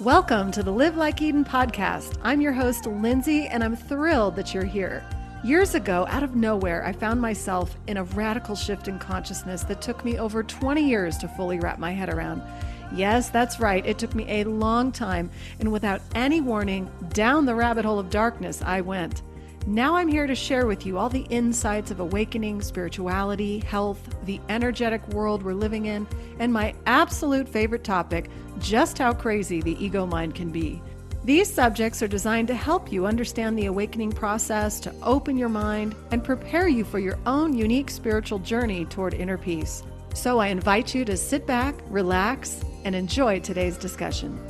Welcome to the Live Like Eden podcast. I'm your host, Lindsay, and I'm thrilled that you're here. Years ago, out of nowhere, I found myself in a radical shift in consciousness that took me over 20 years to fully wrap my head around. Yes, that's right. It took me a long time, and without any warning, down the rabbit hole of darkness I went. Now I'm here to share with you all the insights of awakening, spirituality, health, the energetic world we're living in, and my absolute favorite topic, just how crazy the ego mind can be. These subjects are designed to help you understand the awakening process, to open your mind, and prepare you for your own unique spiritual journey toward inner peace. So I invite you to sit back, relax, and enjoy today's discussion.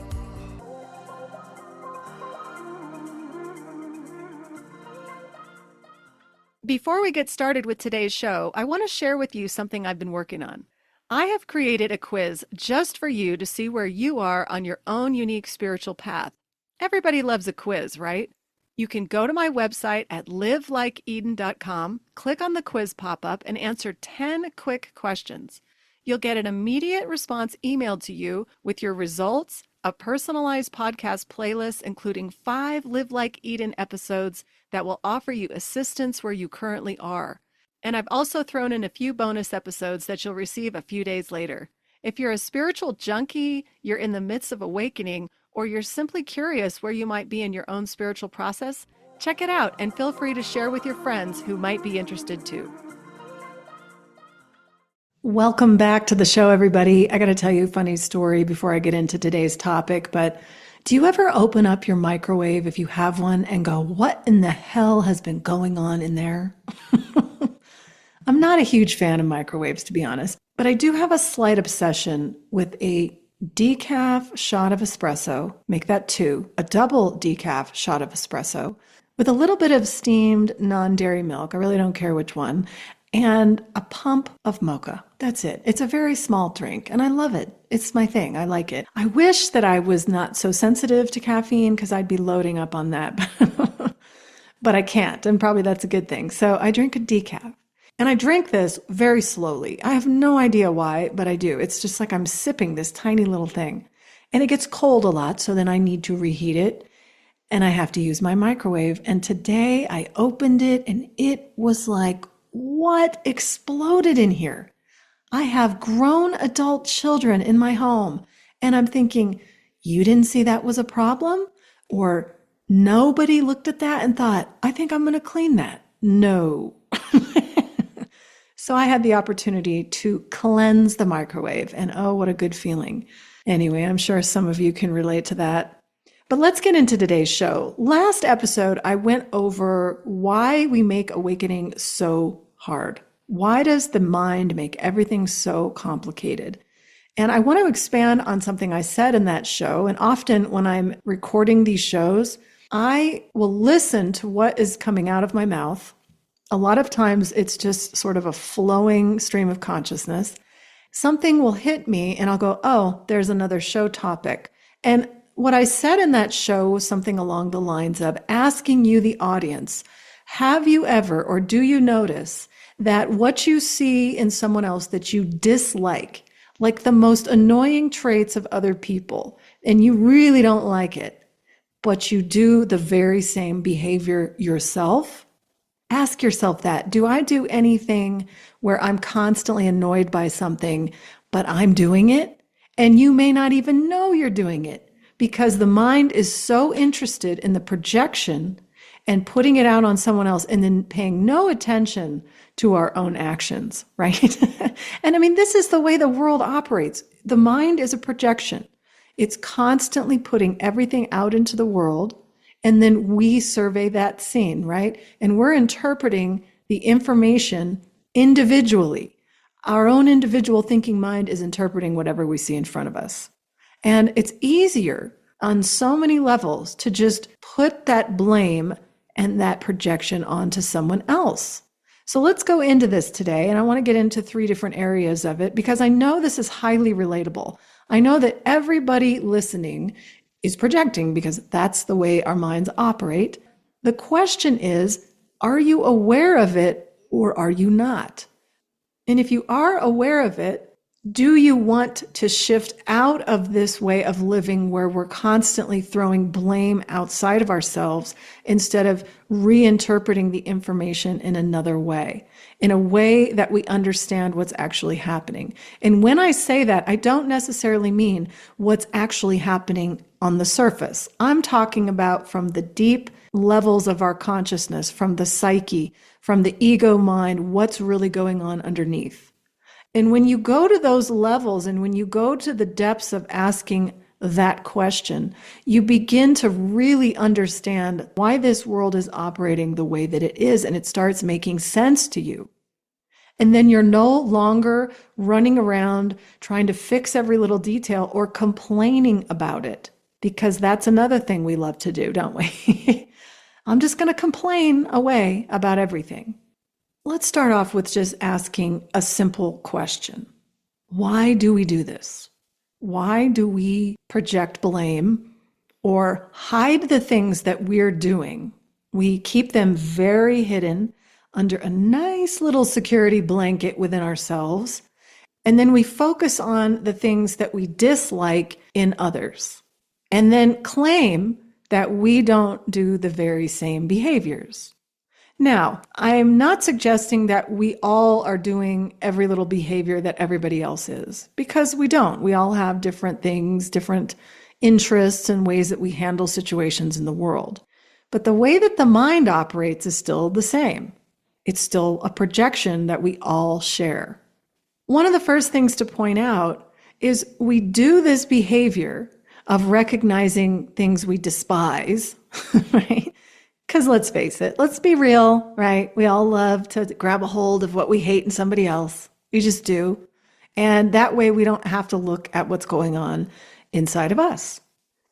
Before we get started with today's show, I want to share with you something I've been working on. I have created a quiz just for you to see where you are on your own unique spiritual path. Everybody loves a quiz, right? You can go to my website at livelikeeden.com, click on the quiz pop-up, and answer 10 quick questions. You'll get an immediate response emailed to you with your results, a personalized podcast playlist including 5 Live Like Eden episodes that will offer you assistance where you currently are. And I've also thrown in a few bonus episodes that you'll receive a few days later. If you're a spiritual junkie, you're in the midst of awakening, or you're simply curious where you might be in your own spiritual process, check it out and feel free to share with your friends who might be interested too. Welcome back to the show, everybody. I got to tell you a funny story before I get into today's topic, but do you ever open up your microwave if you have one and go, what in the hell has been going on in there? I'm not a huge fan of microwaves, to be honest, but I do have a slight obsession with a decaf shot of espresso, make that 2, a double decaf shot of espresso with a little bit of steamed non-dairy milk, I really don't care which one, and a pump of mocha. That's it. It's a very small drink, and I love it. It's my thing. I like it. I wish that I was not so sensitive to caffeine because I'd be loading up on that, but I can't, and probably that's a good thing. So I drink a decaf, and I drink this very slowly. I have no idea why, but I do. It's just like I'm sipping this tiny little thing, and it gets cold a lot, so then I need to reheat it, and I have to use my microwave. And today I opened it, and it was like, what exploded in here? I have grown adult children in my home, and I'm thinking, you didn't see that was a problem? Or nobody looked at that and thought, I think I'm going to clean that. No. So I had the opportunity to cleanse the microwave, and oh, what a good feeling. Anyway, I'm sure some of you can relate to that. But let's get into today's show. Last episode, I went over why we make awakening so hard. Why does the mind make everything so complicated? And I want to expand on something I said in that show. And often when I'm recording these shows, I will listen to what is coming out of my mouth. A lot of times it's just sort of a flowing stream of consciousness. Something will hit me and I'll go, oh, there's another show topic. And what I said in that show was something along the lines of asking you, the audience, have you ever, or do you notice that what you see in someone else that you dislike, like the most annoying traits of other people, and you really don't like it, but you do the very same behavior yourself? Ask yourself that. Do I do anything where I'm constantly annoyed by something, but I'm doing it? And you may not even know you're doing it because the mind is so interested in the projection and putting it out on someone else and then paying no attention to our own actions, right? And I mean, this is the way the world operates. The mind is a projection. It's constantly putting everything out into the world, and then we survey that scene, right? And we're interpreting the information individually. Our own individual thinking mind is interpreting whatever we see in front of us. And it's easier on so many levels to just put that blame and that projection onto someone else. So let's go into this today, and I want to get into 3 different areas of it because I know this is highly relatable. I know that everybody listening is projecting because that's the way our minds operate. The question is, are you aware of it or are you not? And if you are aware of it, Do you want to shift out of this way of living where we're constantly throwing blame outside of ourselves instead of reinterpreting the information in another way, in a way that we understand what's actually happening? And when I say that, I don't necessarily mean what's actually happening on the surface. I'm talking about from the deep levels of our consciousness, from the psyche, from the ego mind, what's really going on underneath. And when you go to those levels and when you go to the depths of asking that question, you begin to really understand why this world is operating the way that it is, and it starts making sense to you. And then you're no longer running around trying to fix every little detail or complaining about it, because that's another thing we love to do, don't we? I'm just going to complain away about everything. Let's start off with just asking a simple question. Why do we do this? Why do we project blame or hide the things that we're doing? We keep them very hidden under a nice little security blanket within ourselves. And then we focus on the things that we dislike in others, and then claim that we don't do the very same behaviors. Now, I'm not suggesting that we all are doing every little behavior that everybody else is, because we don't. We all have different things, different interests and ways that we handle situations in the world. But the way that the mind operates is still the same. It's still a projection that we all share. One of the first things to point out is we do this behavior of recognizing things we despise, right? Because let's face it, let's be real, right? We all love to grab a hold of what we hate in somebody else. We just do. And that way we don't have to look at what's going on inside of us.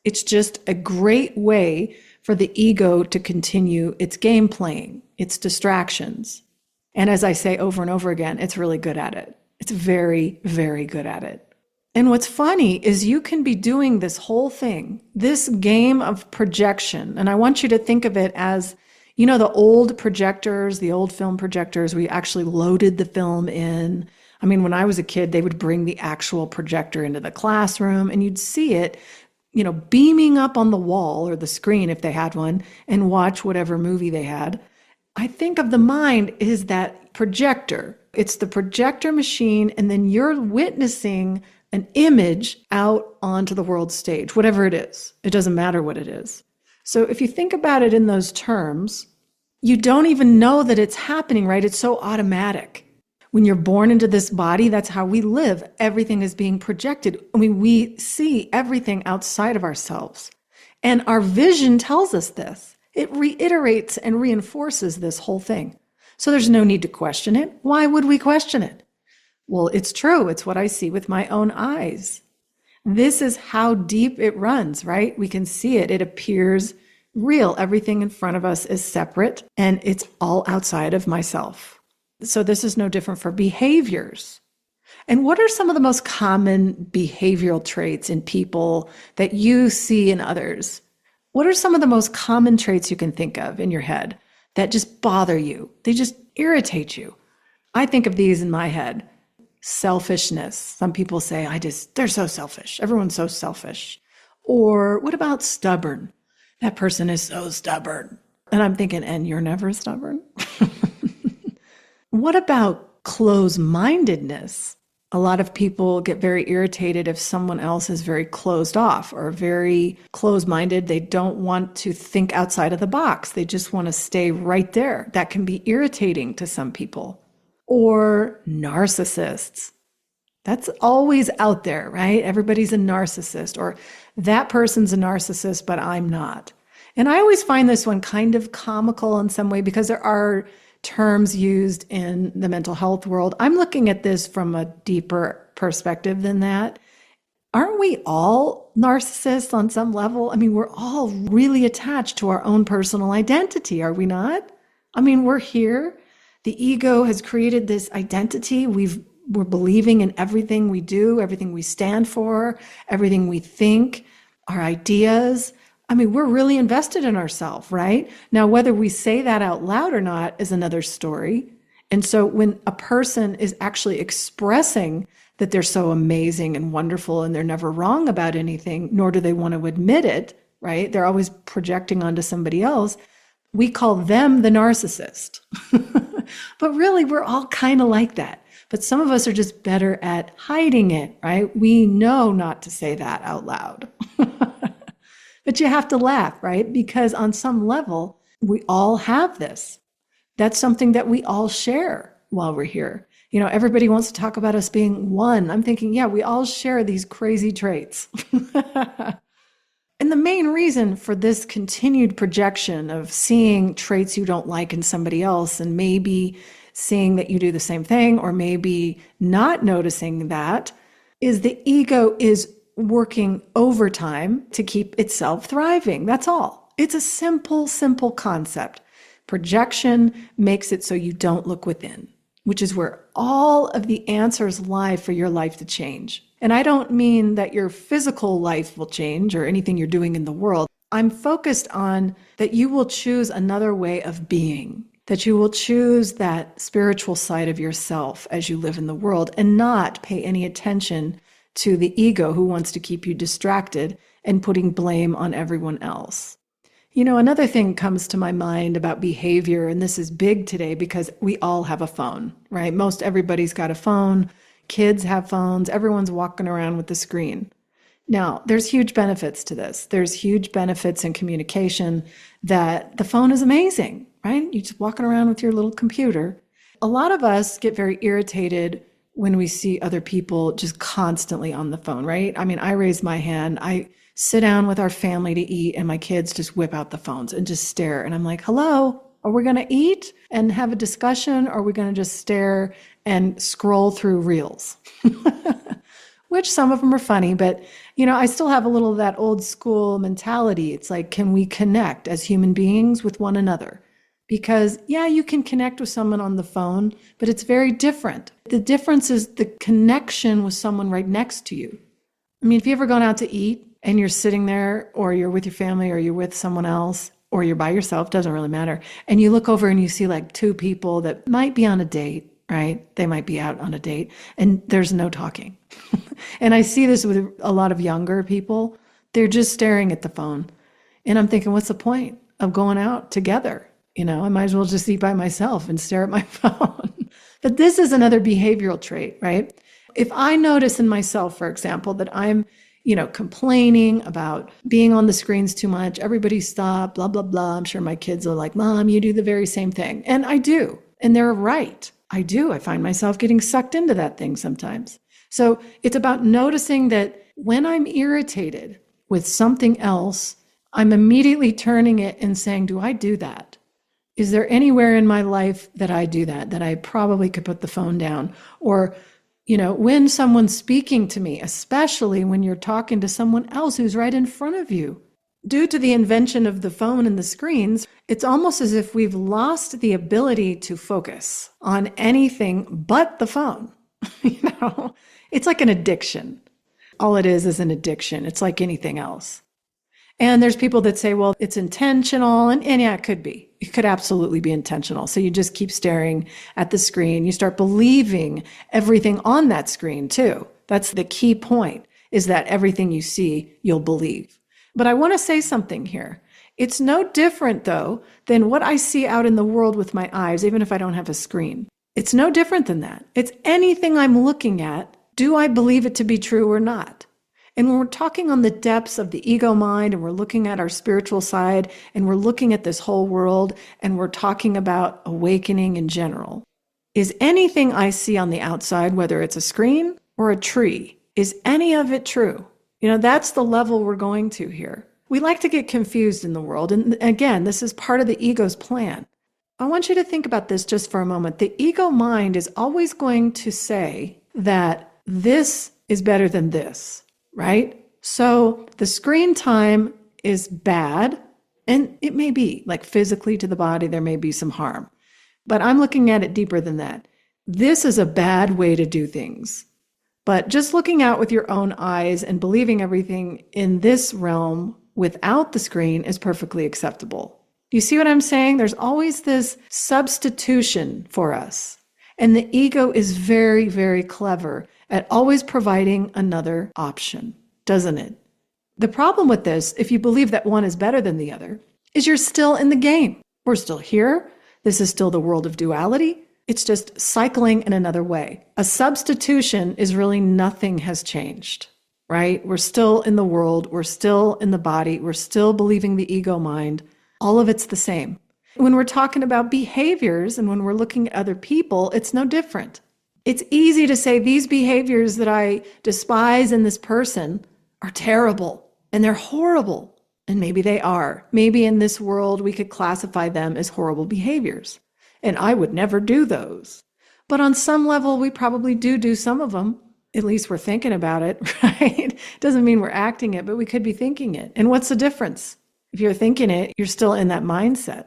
It's just a great way for the ego to continue its game playing, its distractions. And as I say over and over again, it's really good at it. It's very, very good at it. And what's funny is you can be doing this whole thing, this game of projection. And I want you to think of it as, you know, the old projectors, the old film projectors, we actually loaded the film in. I mean, when I was a kid, they would bring the actual projector into the classroom and you'd see it, you know, beaming up on the wall or the screen if they had one and watch whatever movie they had. I think of the mind as that projector. It's the projector machine, and then you're witnessing an image out onto the world stage, whatever it is. It doesn't matter what it is. So if you think about it in those terms, you don't even know that it's happening, right? It's so automatic. When you're born into this body, that's how we live. Everything is being projected. I mean, we see everything outside of ourselves. And our vision tells us this. It reiterates and reinforces this whole thing. So there's no need to question it. Why would we question it? Well, it's true. It's what I see with my own eyes. This is how deep it runs, right? We can see it. It appears real. Everything in front of us is separate, and it's all outside of myself. So this is no different for behaviors. And what are some of the most common behavioral traits in people that you see in others? What are some of the most common traits you can think of in your head that just bother you? They just irritate you. I think of these in my head. Selfishness. Some people say, they're so selfish. Everyone's so selfish. Or what about stubborn? That person is so stubborn. And I'm thinking, and you're never stubborn? What about close-mindedness? A lot of people get very irritated if someone else is very closed off or very closed-minded. They don't want to think outside of the box. They just want to stay right there. That can be irritating to some people. Or narcissists. That's always out there, right? Everybody's a narcissist, or that person's a narcissist, but I'm not. And I always find this one kind of comical in some way because there are terms used in the mental health world. I'm looking at this from a deeper perspective than that. Aren't we all narcissists on some level? I mean, we're all really attached to our own personal identity, are we not? I mean, we're here. The ego has created this identity. We're believing in everything we do, everything we stand for, everything we think, our ideas. I mean, we're really invested in ourselves, right? Now, whether we say that out loud or not is another story. And so when a person is actually expressing that they're so amazing and wonderful and they're never wrong about anything, nor do they want to admit it, right? They're always projecting onto somebody else. We call them the narcissist. But really, we're all kind of like that. But some of us are just better at hiding it, right? We know not to say that out loud. But you have to laugh, right? Because on some level, we all have this. That's something that we all share while we're here. Everybody wants to talk about us being one. I'm thinking, yeah, we all share these crazy traits. And the main reason for this continued projection of seeing traits you don't like in somebody else and maybe seeing that you do the same thing or maybe not noticing that is the ego is working overtime to keep itself thriving. That's all. It's a simple, simple concept. Projection makes it so you don't look within, which is where all of the answers lie for your life to change. And I don't mean that your physical life will change or anything you're doing in the world. I'm focused on that you will choose another way of being, that you will choose that spiritual side of yourself as you live in the world and not pay any attention to the ego who wants to keep you distracted and putting blame on everyone else. Another thing comes to my mind about behavior, and this is big today because we all have a phone, right? Most everybody's got a phone. Kids have phones. Everyone's walking around with the screen. Now, there's huge benefits to this. There's huge benefits in communication that the phone is amazing, right? You're just walking around with your little computer. A lot of us get very irritated when we see other people just constantly on the phone, right? I mean, I raise my hand. I sit down with our family to eat and my kids just whip out the phones and just stare. And I'm like, hello, are we going to eat and have a discussion? Or are we going to just stare and scroll through reels? Which some of them are funny, but I still have a little of that old school mentality. It's like, can we connect as human beings with one another? Because yeah, you can connect with someone on the phone, but it's very different. The difference is the connection with someone right next to you. I mean, if you ever gone out to eat and you're sitting there or you're with your family or you're with someone else or you're by yourself, doesn't really matter. And you look over and you see like two people that might be on a date, right? They might be out on a date and there's no talking. And I see this with a lot of younger people. They're just staring at the phone. And I'm thinking, what's the point of going out together? I might as well just eat by myself and stare at my phone. But this is another behavioral trait, right? If I notice in myself, for example, that I'm, complaining about being on the screens too much, everybody stop, blah, blah, blah. I'm sure my kids are like, Mom, you do the very same thing. And I do. And they're right. I do. I find myself getting sucked into that thing sometimes. So it's about noticing that when I'm irritated with something else, I'm immediately turning it and saying, do I do that? Is there anywhere in my life that I do that I probably could put the phone down? Or, when someone's speaking to me, especially when you're talking to someone else who's right in front of you, due to the invention of the phone and the screens, it's almost as if we've lost the ability to focus on anything but the phone. It's like an addiction. All it is an addiction. It's like anything else. And there's people that say, well, it's intentional. And yeah, it could be. It could absolutely be intentional. So you just keep staring at the screen. You start believing everything on that screen too. That's the key point, is that everything you see, you'll believe. But I want to say something here. It's no different, though, than what I see out in the world with my eyes, even if I don't have a screen. It's no different than that. It's anything I'm looking at. Do I believe it to be true or not? And when we're talking on the depths of the ego mind and we're looking at our spiritual side and we're looking at this whole world and we're talking about awakening in general, is anything I see on the outside, whether it's a screen or a tree, is any of it true? That's the level we're going to here. We like to get confused in the world. And again, this is part of the ego's plan. I want you to think about this just for a moment. The ego mind is always going to say that this is better than this, right? So the screen time is bad, and it may be like physically to the body, there may be some harm, but I'm looking at it deeper than that. This is a bad way to do things. But just looking out with your own eyes and believing everything in this realm without the screen is perfectly acceptable. You see what I'm saying? There's always this substitution for us. And the ego is very, very clever at always providing another option, doesn't it? The problem with this, if you believe that one is better than the other, is you're still in the game. We're still here. This is still the world of duality. It's just cycling in another way. A substitution is really nothing has changed, right? We're still in the world. We're still in the body. We're still believing the ego mind. All of it's the same. When we're talking about behaviors and when we're looking at other people, it's no different. It's easy to say these behaviors that I despise in this person are terrible and they're horrible. And maybe they are. Maybe in this world, we could classify them as horrible behaviors. And I would never do those. But on some level, we probably do some of them. At least we're thinking about it, right? Doesn't mean we're acting it, but we could be thinking it. And what's the difference? If you're thinking it, you're still in that mindset.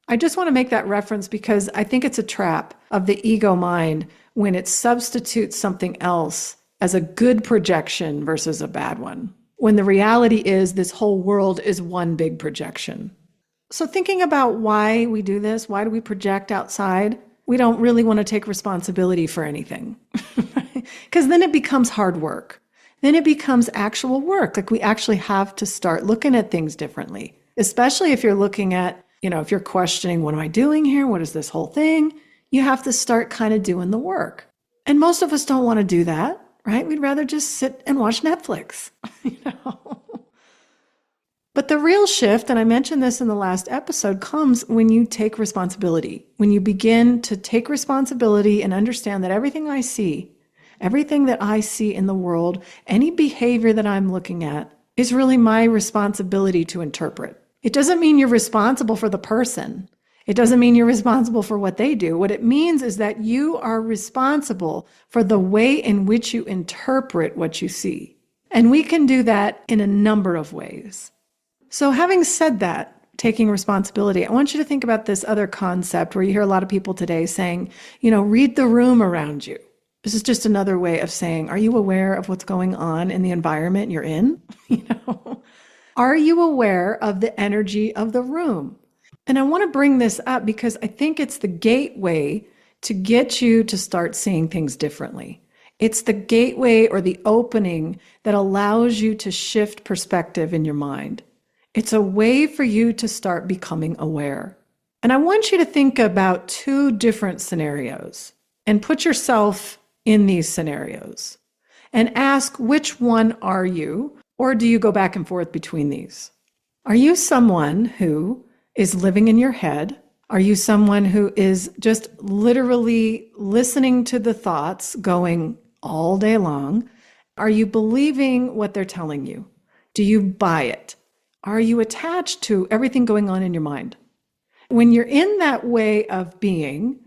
I just want to make that reference because I think it's a trap of the ego mind when it substitutes something else as a good projection versus a bad one, when the reality is this whole world is one big projection. So thinking about why we do this, why do we project outside? We don't really want to take responsibility for anything because then it becomes hard work. Then it becomes actual work. Like we actually have to start looking at things differently, especially if you're looking at, if you're questioning, what am I doing here? What is this whole thing? You have to start kind of doing the work. And most of us don't want to do that, right? We'd rather just sit and watch Netflix, But the real shift, and I mentioned this in the last episode, comes when you take responsibility, when you begin to take responsibility and understand that everything that I see in the world, any behavior that I'm looking at is really my responsibility to interpret. It doesn't mean you're responsible for the person. It doesn't mean you're responsible for what they do. What it means is that you are responsible for the way in which you interpret what you see. And we can do that in a number of ways. So having said that, taking responsibility, I want you to think about this other concept where you hear a lot of people today saying, read the room around you. This is just another way of saying, are you aware of what's going on in the environment you're in? Are you aware of the energy of the room? And I want to bring this up because I think it's the gateway to get you to start seeing things differently. It's the gateway or the opening that allows you to shift perspective in your mind. It's a way for you to start becoming aware. And I want you to think about two different scenarios and put yourself in these scenarios and ask, which one are you? Or do you go back and forth between these? Are you someone who is living in your head? Are you someone who is just literally listening to the thoughts going all day long? Are you believing what they're telling you? Do you buy it? Are you attached to everything going on in your mind? When you're in that way of being,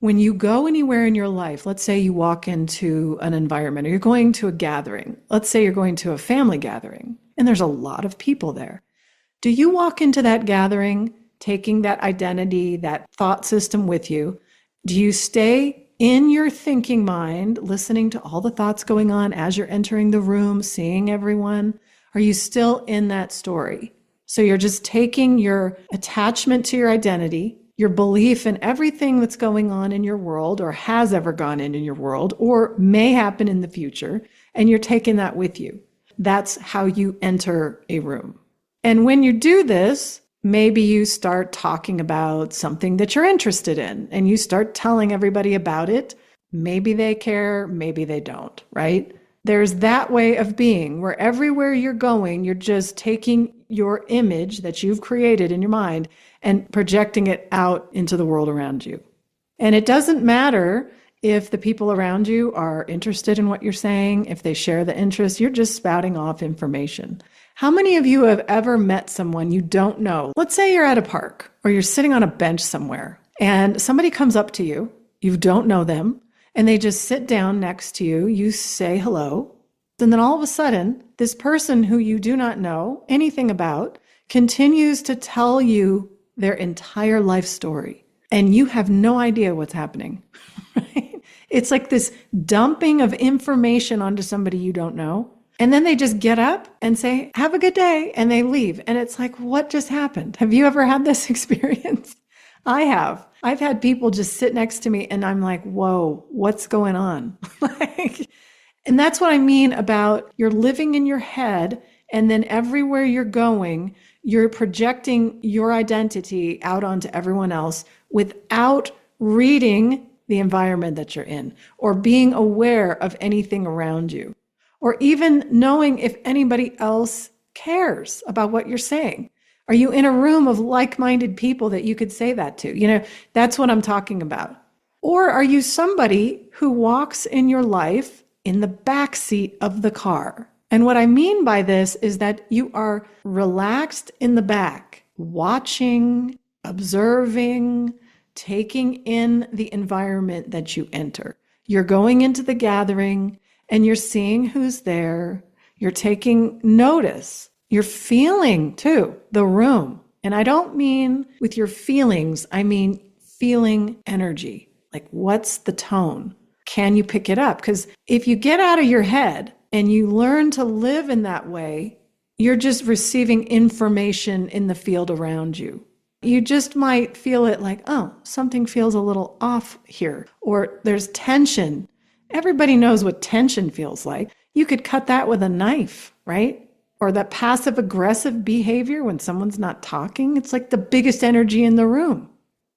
when you go anywhere in your life, let's say you walk into an environment or you're going to a gathering, let's say you're going to a family gathering, and there's a lot of people there. Do you walk into that gathering taking that identity, that thought system with you? Do you stay in your thinking mind, listening to all the thoughts going on as you're entering the room, seeing everyone? Are you still in that story? So you're just taking your attachment to your identity, your belief in everything that's going on in your world or has ever gone in your world or may happen in the future, and you're taking that with you. That's how you enter a room. And when you do this, maybe you start talking about something that you're interested in and you start telling everybody about it. Maybe they care, maybe they don't, right? There's that way of being where everywhere you're going, you're just taking your image that you've created in your mind and projecting it out into the world around you. And it doesn't matter if the people around you are interested in what you're saying, if they share the interest, you're just spouting off information. How many of you have ever met someone you don't know? Let's say you're at a park or you're sitting on a bench somewhere and somebody comes up to you, you don't know them, and they just sit down next to you, you say hello, and then all of a sudden, this person who you do not know anything about continues to tell you their entire life story, and you have no idea what's happening, right? It's like this dumping of information onto somebody you don't know, and then they just get up and say, have a good day, and they leave, and it's like, what just happened? Have you ever had this experience? I have. I've had people just sit next to me and I'm like, whoa, what's going on? Like, and that's what I mean about you're living in your head, and then everywhere you're going, you're projecting your identity out onto everyone else without reading the environment that you're in or being aware of anything around you or even knowing if anybody else cares about what you're saying. Are you in a room of like-minded people that you could say that to? That's what I'm talking about. Or are you somebody who walks in your life in the back seat of the car? And what I mean by this is that you are relaxed in the back, watching, observing, taking in the environment that you enter. You're going into the gathering and you're seeing who's there. You're taking notice. You're feeling too the room. And I don't mean with your feelings, I mean feeling energy. Like, what's the tone? Can you pick it up? Because if you get out of your head and you learn to live in that way, you're just receiving information in the field around you. You just might feel it like, oh, something feels a little off here, or there's tension. Everybody knows what tension feels like. You could cut that with a knife, right? Or that passive aggressive behavior when someone's not talking. It's like the biggest energy in the room.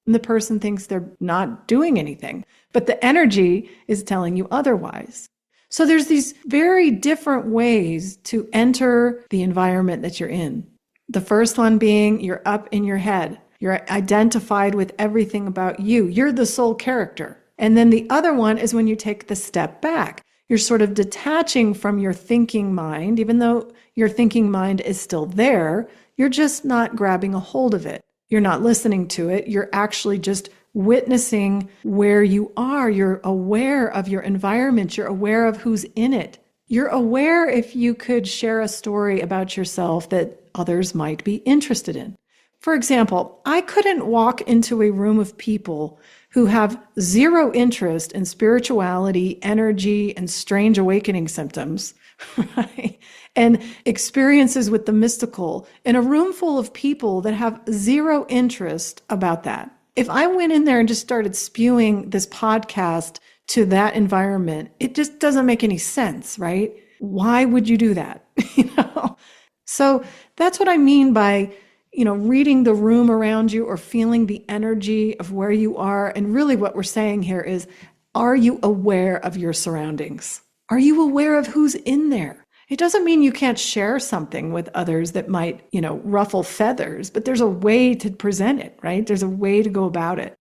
And the person thinks they're not doing anything, but the energy is telling you otherwise. So there's these very different ways to enter the environment that you're in. The first one being you're up in your head. You're identified with everything about you. You're the sole character. And then the other one is when you take the step back. You're sort of detaching from your thinking mind, even though your thinking mind is still there. You're just not grabbing a hold of it. You're not listening to it. You're actually just witnessing where you are. You're aware of your environment. You're aware of who's in it. You're aware if you could share a story about yourself that others might be interested in. For example, I couldn't walk into a room of people who have zero interest in spirituality, energy, and strange awakening symptoms, right? And experiences with the mystical in a room full of people that have zero interest about that. If I went in there and just started spewing this podcast to that environment, it just doesn't make any sense, right? Why would you do that? So that's what I mean by, reading the room around you or feeling the energy of where you are. And really what we're saying here is, are you aware of your surroundings? Are you aware of who's in there? It doesn't mean you can't share something with others that might, ruffle feathers, but there's a way to present it, right? There's a way to go about it.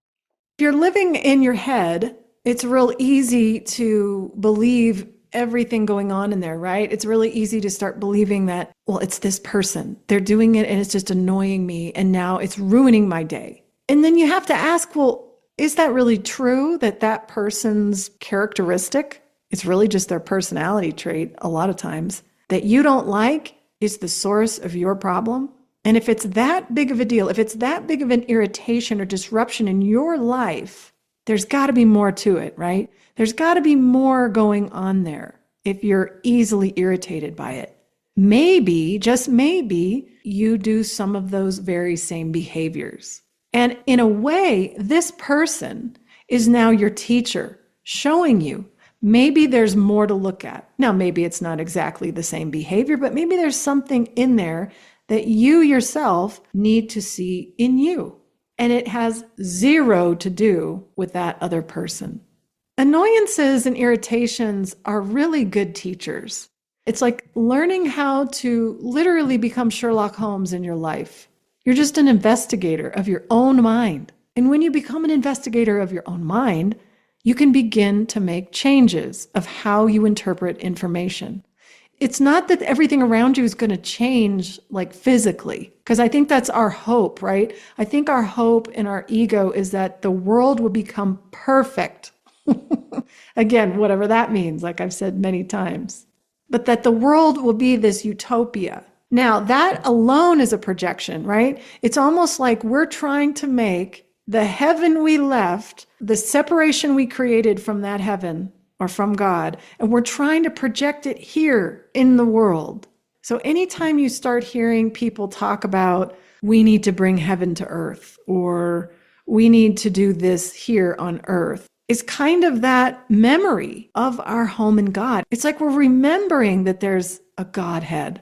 If you're living in your head, it's real easy to believe everything going on in there, right? It's really easy to start believing that, well, it's this person. They're doing it and it's just annoying me and now it's ruining my day. And then you have to ask, well, is that really true that that person's characteristic, it's really just their personality trait a lot of times, that you don't like is the source of your problem? And if it's that big of a deal, if it's that big of an irritation or disruption in your life, there's got to be more to it, right? There's got to be more going on there if you're easily irritated by it. Maybe, just maybe, you do some of those very same behaviors. And in a way, this person is now your teacher, showing you maybe there's more to look at. Now, maybe it's not exactly the same behavior, but maybe there's something in there that you yourself need to see in you. And it has zero to do with that other person. Annoyances and irritations are really good teachers. It's like learning how to literally become Sherlock Holmes in your life. You're just an investigator of your own mind. And when you become an investigator of your own mind, you can begin to make changes of how you interpret information. It's not that everything around you is going to change like physically, because I think that's our hope, right? I think our hope in our ego is that the world will become perfect. Again, whatever that means, like I've said many times, but that the world will be this utopia. Now, that alone is a projection, right? It's almost like we're trying to make the heaven we left, the separation we created from that heaven or from God, and we're trying to project it here in the world. So anytime you start hearing people talk about, we need to bring heaven to earth, or we need to do this here on earth, is kind of that memory of our home in God. It's like we're remembering that there's a Godhead.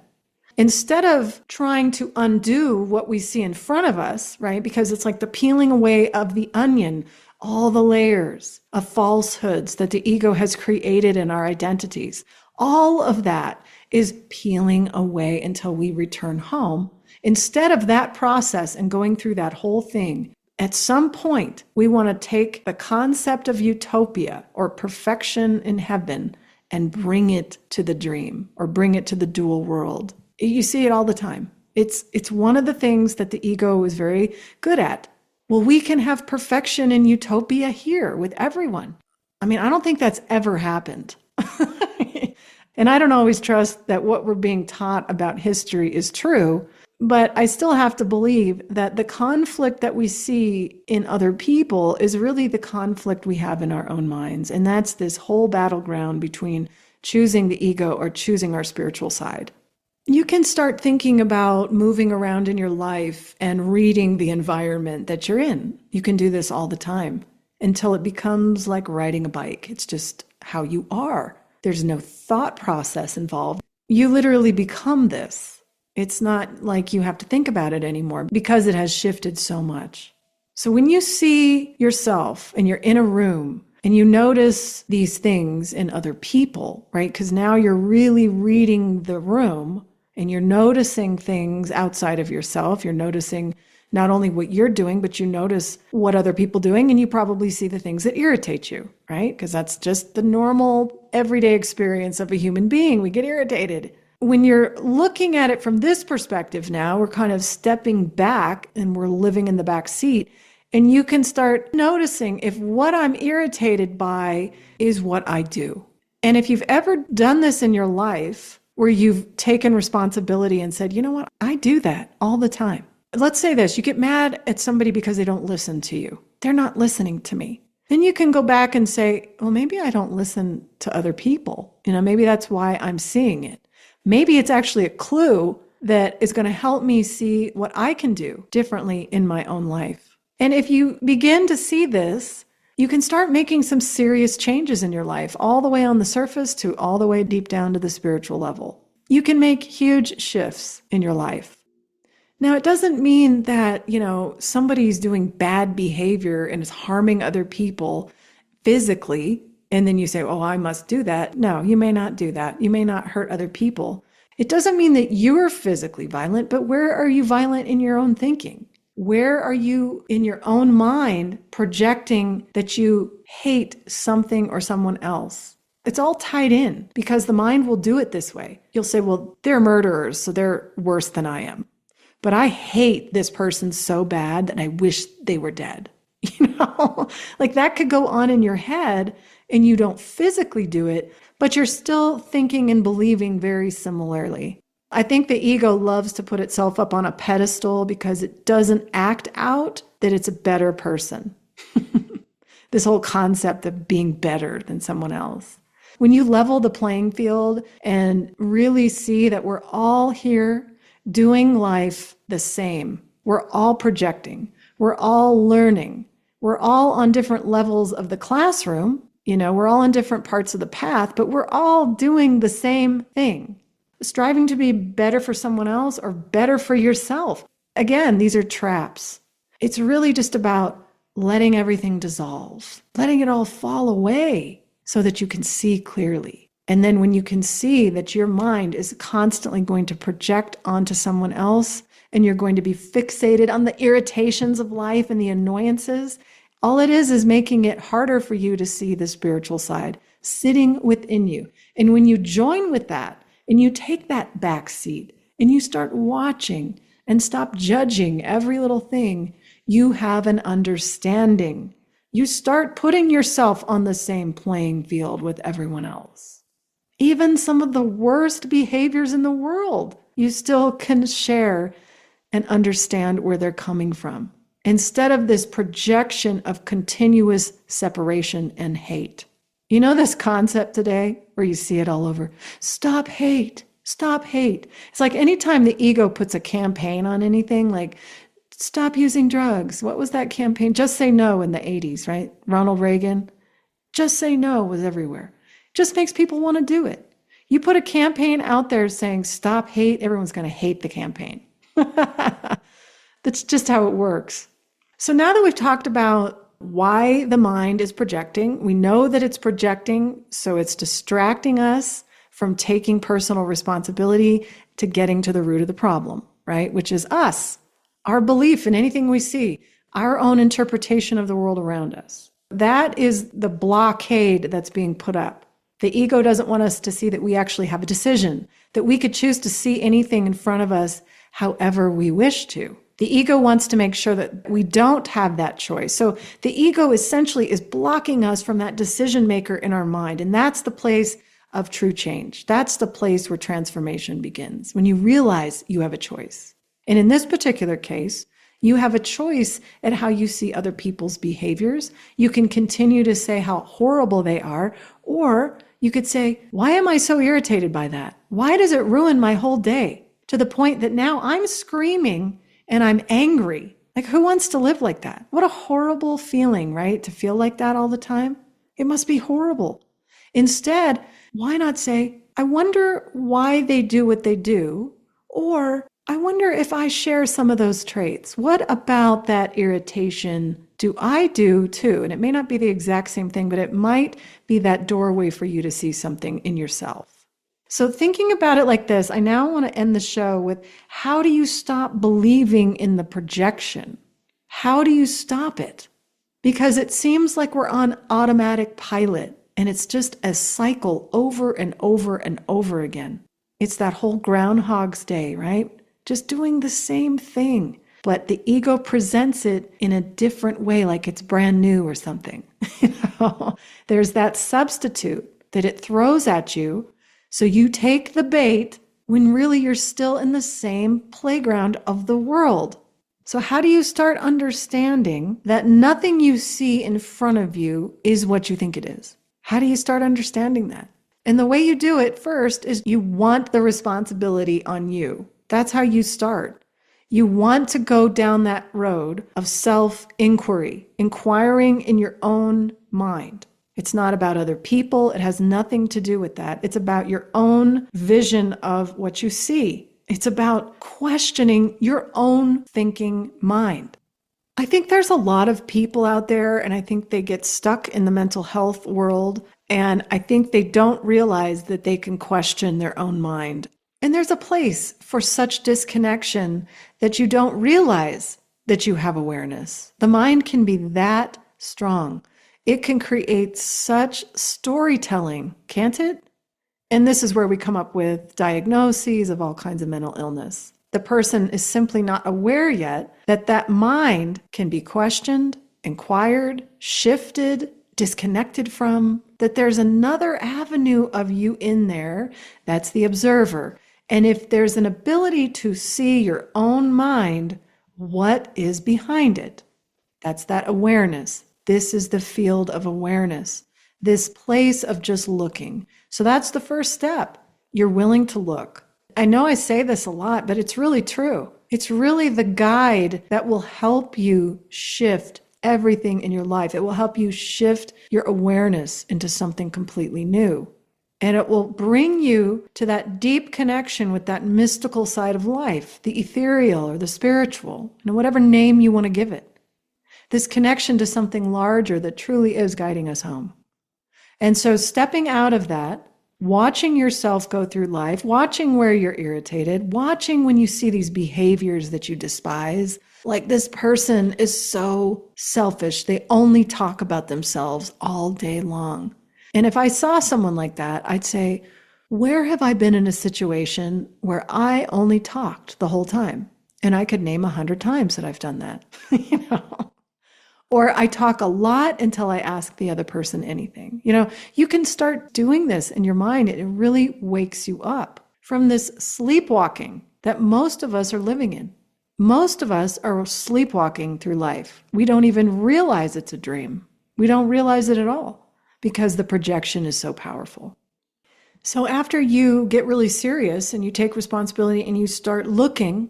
Instead of trying to undo what we see in front of us, right? Because it's like the peeling away of the onion, all the layers of falsehoods that the ego has created in our identities. All of that is peeling away until we return home. Instead of that process and going through that whole thing, at some point, we want to take the concept of utopia or perfection in heaven and bring it to the dream or bring it to the dual world. You see it all the time. It's one of the things that the ego is very good at. Well, we can have perfection and utopia here with everyone. I mean, I don't think that's ever happened. And I don't always trust that what we're being taught about history is true, but I still have to believe that the conflict that we see in other people is really the conflict we have in our own minds. And that's this whole battleground between choosing the ego or choosing our spiritual side. You can start thinking about moving around in your life and reading the environment that you're in. You can do this all the time until it becomes like riding a bike. It's just how you are. There's no thought process involved. You literally become this. It's not like you have to think about it anymore because it has shifted so much. So when you see yourself and you're in a room and you notice these things in other people, right? Because now you're really reading the room and you're noticing things outside of yourself. You're noticing not only what you're doing, but you notice what other people are doing, and you probably see the things that irritate you, right? Because that's just the normal everyday experience of a human being. We get irritated. When you're looking at it from this perspective now, we're kind of stepping back and we're living in the back seat, and you can start noticing if what I'm irritated by is what I do. And if you've ever done this in your life, where you've taken responsibility and said, you know what, I do that all the time. Let's say this, you get mad at somebody because they don't listen to you. They're not listening to me. Then you can go back and say, well, maybe I don't listen to other people. Maybe that's why I'm seeing it. Maybe it's actually a clue that is going to help me see what I can do differently in my own life. And if you begin to see this, you can start making some serious changes in your life, all the way on the surface to all the way deep down to the spiritual level. You can make huge shifts in your life. Now, it doesn't mean that, somebody's doing bad behavior and is harming other people physically, and then you say, oh, I must do that. No, you may not do that. You may not hurt other people. It doesn't mean that you're physically violent, but where are you violent in your own thinking? Where are you in your own mind projecting that you hate something or someone else? It's all tied in because the mind will do it this way. You'll say, well, they're murderers, so they're worse than I am. But I hate this person so bad that I wish they were dead. Like that could go on in your head and you don't physically do it, but you're still thinking and believing very similarly. I think the ego loves to put itself up on a pedestal because it doesn't act out that it's a better person. This whole concept of being better than someone else. When you level the playing field and really see that we're all here doing life the same, we're all projecting, we're all learning, we're all on different levels of the classroom, we're all in different parts of the path, but we're all doing the same thing. Striving to be better for someone else or better for yourself. Again, these are traps. It's really just about letting everything dissolve, letting it all fall away so that you can see clearly. And then when you can see that your mind is constantly going to project onto someone else and you're going to be fixated on the irritations of life and the annoyances, all it is making it harder for you to see the spiritual side sitting within you. And when you join with that, and you take that back seat and you start watching and stop judging every little thing, you have an understanding. You start putting yourself on the same playing field with everyone else. Even some of the worst behaviors in the world, you still can share and understand where they're coming from, instead of this projection of continuous separation and hate. This concept today where you see it all over? Stop hate. Stop hate. It's like anytime the ego puts a campaign on anything, like Stop using drugs. What was that campaign? Just Say No in the 80s, right? Ronald Reagan. Just Say No was everywhere. Just makes people want to do it. You put a campaign out there saying stop hate, everyone's going to hate the campaign. That's just how it works. So now that we've talked about why the mind is projecting, we know that it's projecting, so it's distracting us from taking personal responsibility to getting to the root of the problem, right? Which is us, our belief in anything we see, our own interpretation of the world around us. That is the blockade that's being put up. The ego doesn't want us to see that we actually have a decision, that we could choose to see anything in front of us however we wish to. The ego wants to make sure that we don't have that choice. So the ego essentially is blocking us from that decision maker in our mind. And that's the place of true change. That's the place where transformation begins, when you realize you have a choice. And in this particular case, you have a choice at how you see other people's behaviors. You can continue to say how horrible they are, or you could say, why am I so irritated by that? Why does it ruin my whole day? To the point that now I'm screaming and I'm angry. Like, who wants to live like that? What a horrible feeling, right? To feel like that all the time. It must be horrible. Instead, why not say, I wonder why they do what they do, or I wonder if I share some of those traits. What about that irritation do I do too? And it may not be the exact same thing, but it might be that doorway for you to see something in yourself. So thinking about it like this, I now want to end the show with, how do you stop believing in the projection? How do you stop it? Because it seems like we're on automatic pilot, and it's just a cycle over and over and over again. It's that whole Groundhog's Day, right? Just doing the same thing, but the ego presents it in a different way, like it's brand new or something. There's that substitute that it throws at you. So you take the bait when really you're still in the same playground of the world. So how do you start understanding that nothing you see in front of you is what you think it is? How do you start understanding that? And the way you do it first is you want the responsibility on you. That's how you start. You want to go down that road of self-inquiry, inquiring in your own mind. It's not about other people. It has nothing to do with that. It's about your own vision of what you see. It's about questioning your own thinking mind. I think there's a lot of people out there, and I think they get stuck in the mental health world, and I think they don't realize that they can question their own mind. And there's a place for such disconnection that you don't realize that you have awareness. The mind can be that strong. It can create such storytelling, can't it? And this is where we come up with diagnoses of all kinds of mental illness. The person is simply not aware yet that that mind can be questioned, inquired, shifted, disconnected from, that there's another avenue of you in there. That's the observer. And if there's an ability to see your own mind, what is behind it? That's that awareness. This is the field of awareness, this place of just looking. So that's the first step. You're willing to look. I know I say this a lot, but it's really true. It's really the guide that will help you shift everything in your life. It will help you shift your awareness into something completely new. And it will bring you to that deep connection with that mystical side of life, the ethereal or the spiritual, whatever name you want to give it. This connection to something larger that truly is guiding us home. And so stepping out of that, watching yourself go through life, watching where you're irritated, watching when you see these behaviors that you despise, like this person is so selfish, they only talk about themselves all day long. And if I saw someone like that, I'd say, where have I been in a situation where I only talked the whole time? And I could name 100 times that I've done that, Or I talk a lot until I ask the other person anything. You can start doing this in your mind. It really wakes you up from this sleepwalking that most of us are living in. Most of us are sleepwalking through life. We don't even realize it's a dream. We don't realize it at all because the projection is so powerful. So after you get really serious and you take responsibility and you start looking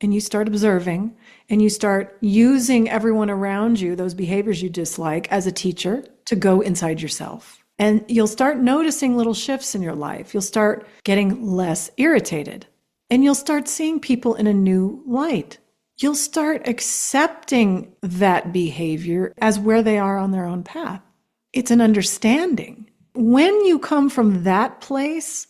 and you start observing and you start using everyone around you, those behaviors you dislike, as a teacher to go inside yourself. And you'll start noticing little shifts in your life. You'll start getting less irritated, and you'll start seeing people in a new light. You'll start accepting that behavior as where they are on their own path. It's an understanding. When you come from that place,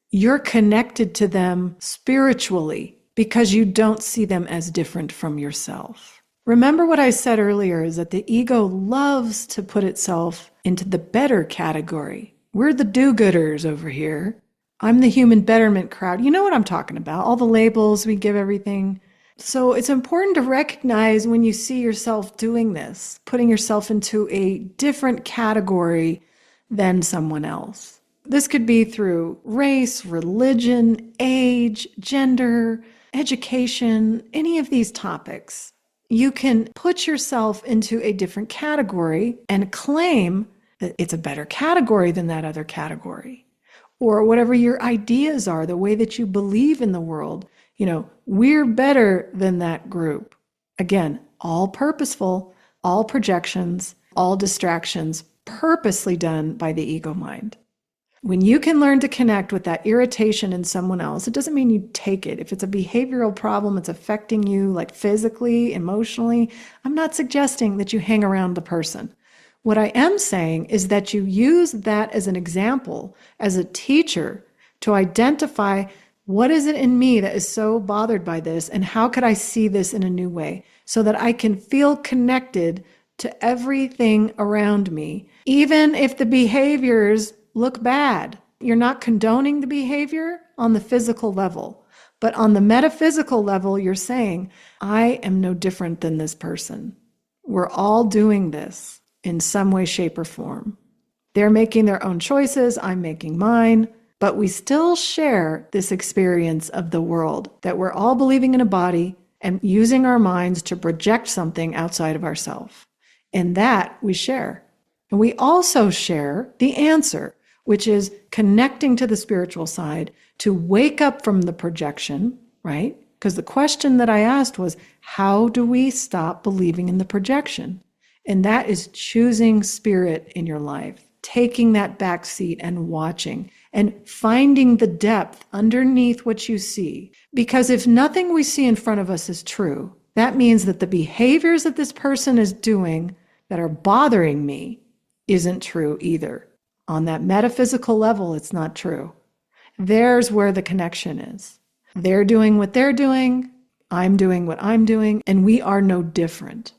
you're connected to them spiritually because you don't see them as different from yourself. Remember what I said earlier is that the ego loves to put itself into the better category. We're the do-gooders over here. I'm the human betterment crowd. You know what I'm talking about. All the labels we give everything. So it's important to recognize when you see yourself doing this, putting yourself into a different category than someone else. This could be through race, religion, age, gender, education, any of these topics. You can put yourself into a different category and claim that it's a better category than that other category. Or whatever your ideas are, the way that you believe in the world. We're better than that group. Again, all purposeful, all projections, all distractions, purposely done by the ego mind. When you can learn to connect with that irritation in someone else, it doesn't mean you take it. If it's a behavioral problem, it's affecting you like physically, emotionally, I'm not suggesting that you hang around the person. What I am saying is that you use that as an example, as a teacher, to identify what is it in me that is so bothered by this, and how could I see this in a new way so that I can feel connected to everything around me, even if the behaviors look bad. You're not condoning the behavior on the physical level, but on the metaphysical level, you're saying, I am no different than this person. We're all doing this in some way, shape, or form. They're making their own choices. I'm making mine. But we still share this experience of the world, that we're all believing in a body and using our minds to project something outside of ourselves. And that we share. And we also share the answer, which is connecting to the spiritual side to wake up from the projection, right? Because the question that I asked was, how do we stop believing in the projection? And that is choosing spirit in your life, taking that back seat and watching and finding the depth underneath what you see. Because if nothing we see in front of us is true, that means that the behaviors that this person is doing that are bothering me isn't true either. On that metaphysical level, it's not true. There's where the connection is. They're doing what they're doing, I'm doing what I'm doing, and we are no different.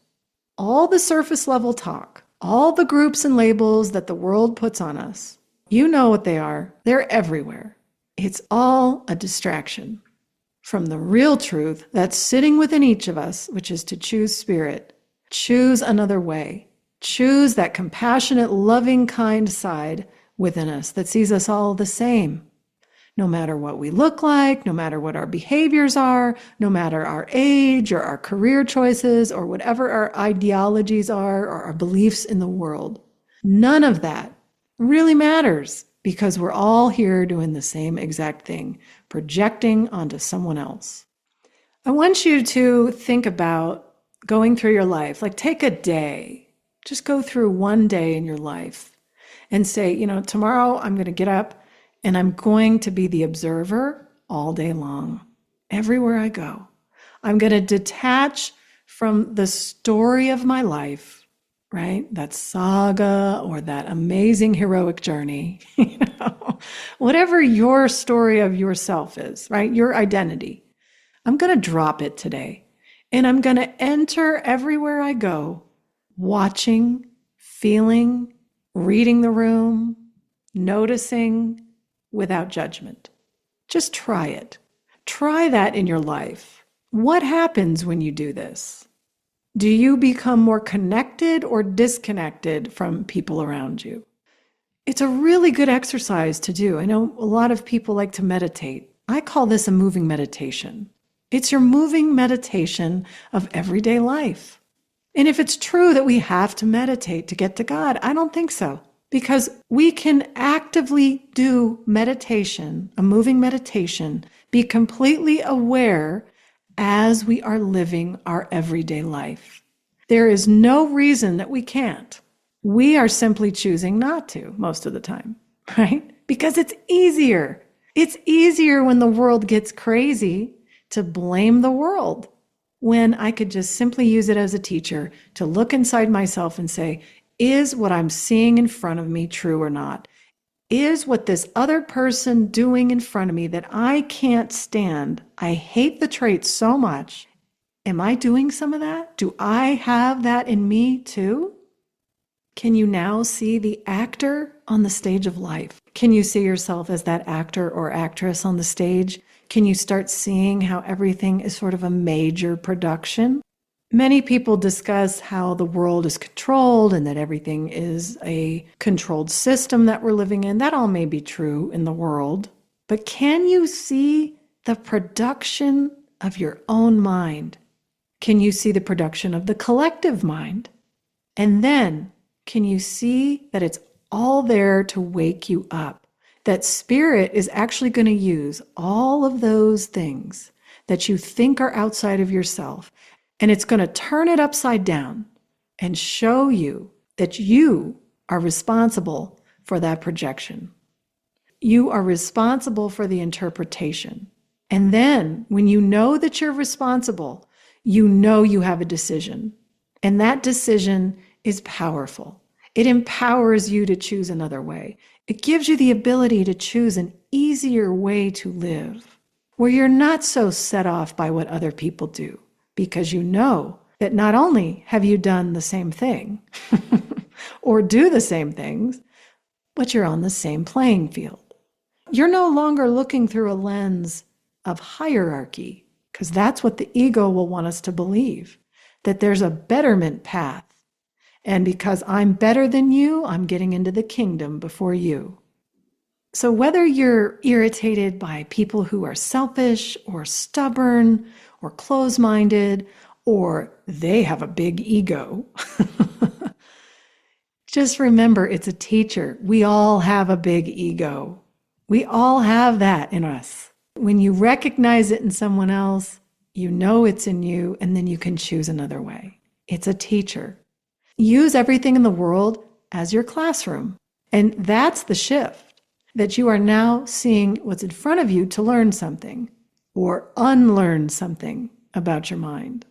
All the surface level talk, all the groups and labels that the world puts on us, you know what they are. They're everywhere. It's all a distraction from the real truth that's sitting within each of us, which is to choose spirit, choose another way, choose that compassionate, loving, kind side within us that sees us all the same. No matter what we look like, no matter what our behaviors are, no matter our age or our career choices or whatever our ideologies are or our beliefs in the world. None of that really matters because we're all here doing the same exact thing, projecting onto someone else. I want you to think about going through your life, like take a day, just go through one day in your life and say, tomorrow I'm going to get up and I'm going to be the observer all day long, everywhere I go. I'm going to detach from the story of my life, right? That saga or that amazing heroic journey, whatever your story of yourself is, right? Your identity. I'm going to drop it today. And I'm going to enter everywhere I go, watching, feeling, reading the room, noticing, without judgment. Just try it. Try that in your life. What happens when you do this? Do you become more connected or disconnected from people around you? It's a really good exercise to do. I know a lot of people like to meditate. I call this a moving meditation. It's your moving meditation of everyday life. And if it's true that we have to meditate to get to God, I don't think so. Because we can actively do meditation, a moving meditation, be completely aware as we are living our everyday life. There is no reason that we can't. We are simply choosing not to most of the time, right? Because it's easier. It's easier when the world gets crazy to blame the world, when I could just simply use it as a teacher to look inside myself and say, is what I'm seeing in front of me true or not? Is what this other person doing in front of me that I can't stand, I hate the trait so much, am I doing some of that? Do I have that in me too? Can you now see the actor on the stage of life? Can you see yourself as that actor or actress on the stage? Can you start seeing how everything is sort of a major production? Many people discuss how the world is controlled and that everything is a controlled system that we're living in. That all may be true in the world. But can you see the production of your own mind? Can you see the production of the collective mind? And then, can you see that it's all there to wake you up? That spirit is actually going to use all of those things that you think are outside of yourself, and it's going to turn it upside down and show you that you are responsible for that projection. You are responsible for the interpretation. And then when you know that you're responsible, you know you have a decision. And that decision is powerful. It empowers you to choose another way. It gives you the ability to choose an easier way to live, where you're not so set off by what other people do, because you know that not only have you done the same thing or do the same things, but you're on the same playing field. You're no longer looking through a lens of hierarchy, because that's what the ego will want us to believe, that there's a betterment path. And because I'm better than you, I'm getting into the kingdom before you. So whether you're irritated by people who are selfish or stubborn or close-minded, or they have a big ego, just remember it's a teacher. We all have a big ego. We all have that in us. When you recognize it in someone else, you know it's in you, and then you can choose another way. It's a teacher. Use everything in the world as your classroom. And that's the shift, that you are now seeing what's in front of you to learn something or unlearn something about your mind.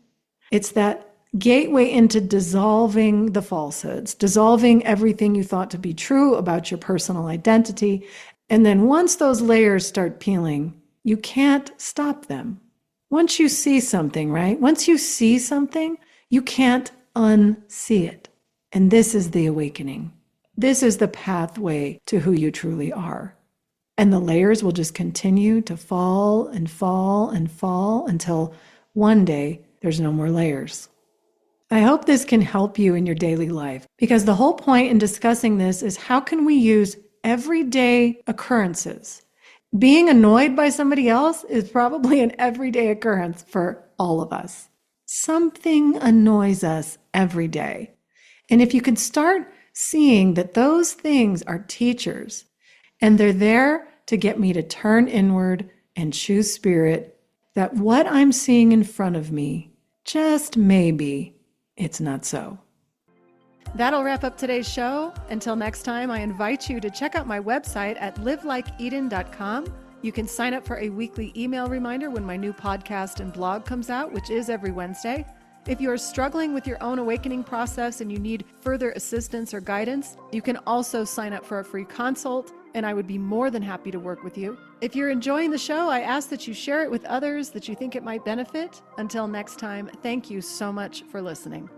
It's that gateway into dissolving the falsehoods, dissolving everything you thought to be true about your personal identity. And then once those layers start peeling, you can't stop them. Once you see something, right? Once you see something, you can't unsee it. And this is the awakening. This is the pathway to who you truly are. And the layers will just continue to fall and fall and fall until one day there's no more layers. I hope this can help you in your daily life, because the whole point in discussing this is how can we use everyday occurrences. Being annoyed by somebody else is probably an everyday occurrence for all of us. Something annoys us every day. And if you can start seeing that those things are teachers and they're there to get me to turn inward and choose spirit, that what I'm seeing in front of me, just maybe, it's not so. That'll wrap up today's show. Until next time, I invite you to check out my website at livelikeeden.com. You can sign up for a weekly email reminder when my new podcast and blog comes out, which is every Wednesday. If you are struggling with your own awakening process and you need further assistance or guidance, you can also sign up for a free consult, and I would be more than happy to work with you. If you're enjoying the show, I ask that you share it with others that you think it might benefit. Until next time, thank you so much for listening.